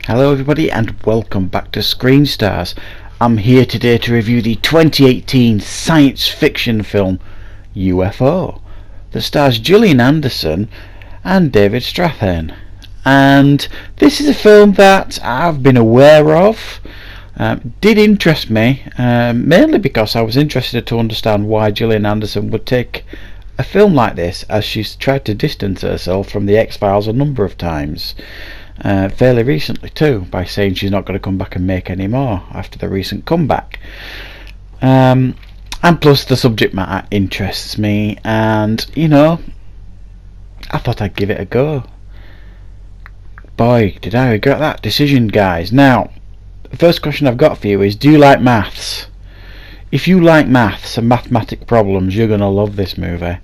Hello everybody and welcome back to Screen Stars. I'm here today to review the 2018 science fiction film UFO that stars Gillian and David Strathairn. And this is a film that I've been aware of. Did interest me, mainly because I was interested to understand why Gillian Anderson would take a film like this, as she's tried to distance herself from the X-Files a number of times. Fairly recently too, by saying she's not going to come back and make any more after the recent comeback. And plus the subject matter interests me, and I thought I'd give it a go. Boy, did I regret that decision, guys. Now, the first question I've got for you is, do you like maths? If you like maths and mathematic problems, you're going to love this movie,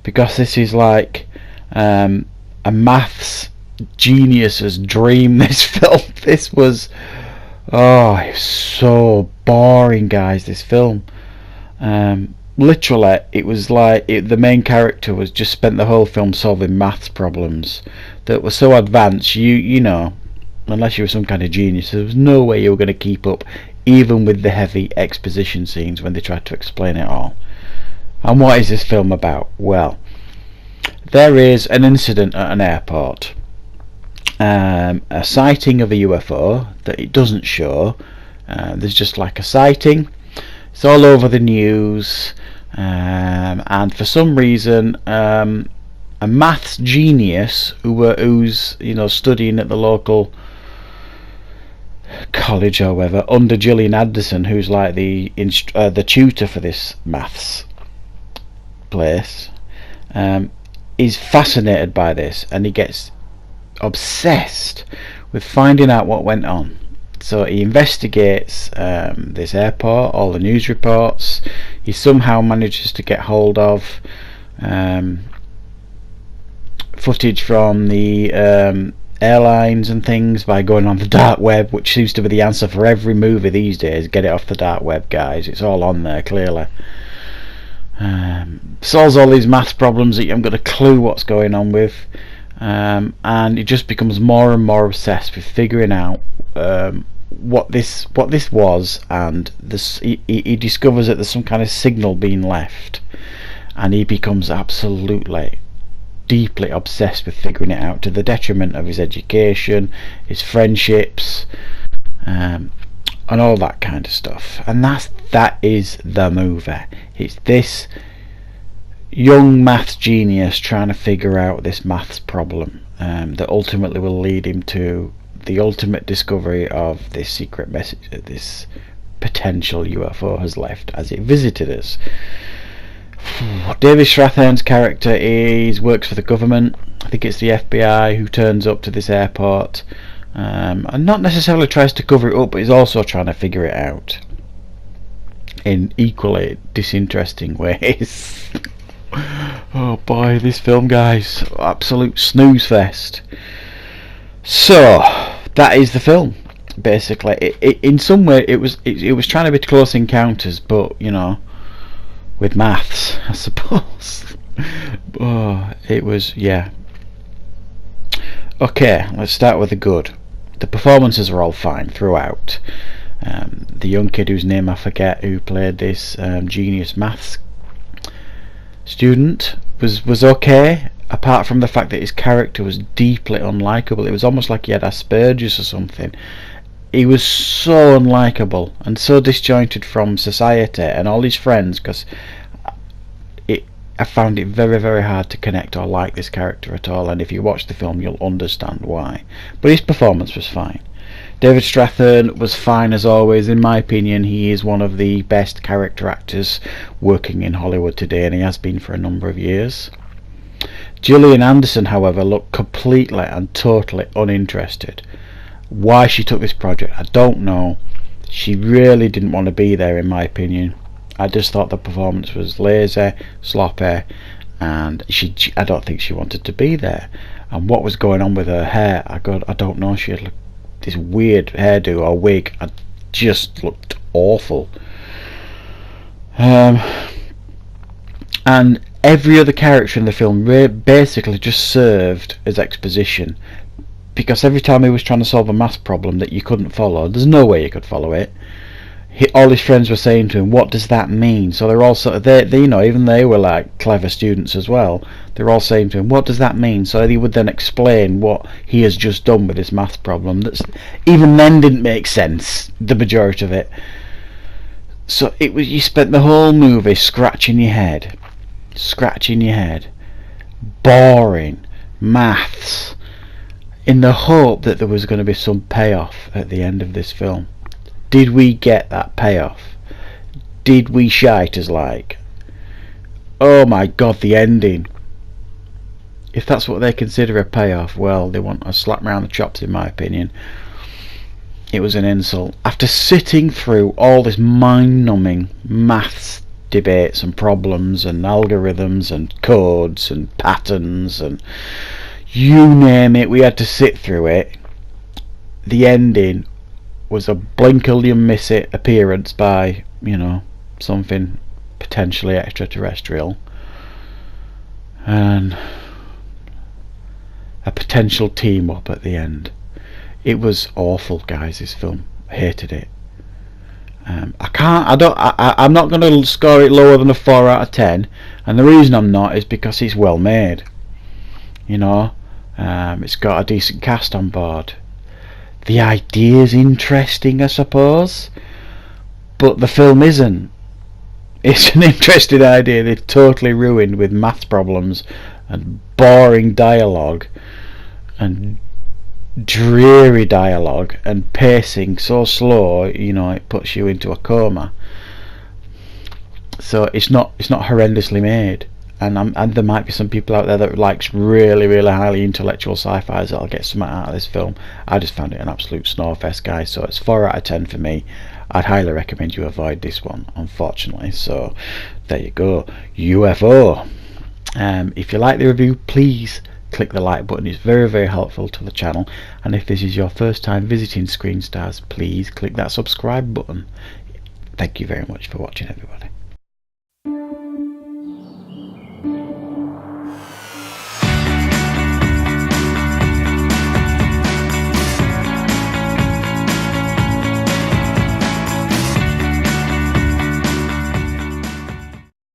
because this is like a maths genius's dream. This film, it was so boring, guys. This film, literally, it was like the main character was just spent the whole film solving maths problems that were so advanced, you know, unless you were some kind of genius, there was no way you were going to keep up, even with the heavy exposition scenes when they tried to explain it all. And what is this film about? Well, there is an incident at an airport. A sighting of a UFO that it doesn't show. There's just like a sighting. It's all over the news, and for some reason, a maths genius who's studying at the local college or whatever under Gillian Anderson, who's like the tutor for this maths place, is fascinated by this, and he gets obsessed with finding out what went on. So he investigates this airport, all the news reports. He somehow manages to get hold of footage from the airlines and things by going on the dark web, which seems to be the answer for every movie these days. Get it off the dark web, guys. It's all on there clearly. Solves all these maths problems that you haven't got a clue what's going on with. And he just becomes more and more obsessed with figuring out what this was, and he discovers that there's some kind of signal being left, and he becomes absolutely deeply obsessed with figuring it out, to the detriment of his education, his friendships, and all that kind of stuff. And that is the movie. It's this young maths genius trying to figure out this maths problem that ultimately will lead him to the ultimate discovery of this secret message that this potential UFO has left as it visited us. David Strathairn's character works for the government. I think it's the FBI, who turns up to this airport and not necessarily tries to cover it up, but is also trying to figure it out in equally disinteresting ways. Oh boy, this film, guys, absolute snooze fest. So that is the film, basically. In some way it was trying to be Close Encounters, but with maths, I suppose. It was, yeah. Okay, let's start with the good. The performances are all fine throughout. The young kid whose name I forget, who played this genius maths student, was okay, apart from the fact that his character was deeply unlikable. It was almost like he had Asperger's or something. He was so unlikable and so disjointed from society and all his friends, because I found it very, very hard to connect or like this character at all, and if you watch the film you'll understand why. But his performance was fine. David Strathairn was fine as always. In my opinion, he is one of the best character actors working in Hollywood today, and he has been for a number of years. Gillian Anderson, however, looked completely and totally uninterested. Why she took this project, I don't know. She really didn't want to be there, in my opinion. I just thought the performance was lazy, sloppy, and I don't think she wanted to be there. And what was going on with her hair, I don't know. She had this weird hairdo or wig, and just looked awful. And every other character in the film basically just served as exposition. because every time he was trying to solve a maths problem that you couldn't follow, there's no way you could follow it. All his friends were saying to him, "What does that mean?" So they're all sort of, they you know, even they were like clever students as well. They're all saying to him, "What does that mean?" So he would then explain what he has just done with this maths problem. That's even then didn't make sense. The majority of it. So it was, you spent the whole movie scratching your head, boring maths, in the hope that there was going to be some payoff at the end of this film. Did we get that payoff? Did we shite as like? Oh my god, the ending. If that's what they consider a payoff, well, they want a slap round the chops, in my opinion. It was an insult. After sitting through all this mind-numbing maths debates and problems and algorithms and codes and patterns and you name it, we had to sit through it. The ending was a blinkle you miss it appearance by, you know, something potentially extraterrestrial, and a potential team up at the end. It was awful, guys. This film, I hated it. I'm not going to score it lower than a 4 out of 10, and the reason I'm not is because it's well made. You know, it's got a decent cast on board. The idea's interesting, I suppose, but the film isn't. It's an interesting idea they've totally ruined with maths problems and boring dialogue and dreary dialogue and pacing so slow, you know, it puts you into a coma. So it's not horrendously made. And there might be some people out there that likes really, really highly intellectual sci-fi that'll get something out of this film. I just found it an absolute snowfest, guys. So it's 4 out of 10 for me. I'd highly recommend you avoid this one, unfortunately. So there you go, UFO. If you like the review, please click the like button. It's very, very helpful to the channel. And if this is your first time visiting Screen Stars, please click that subscribe button. Thank you very much for watching, everybody.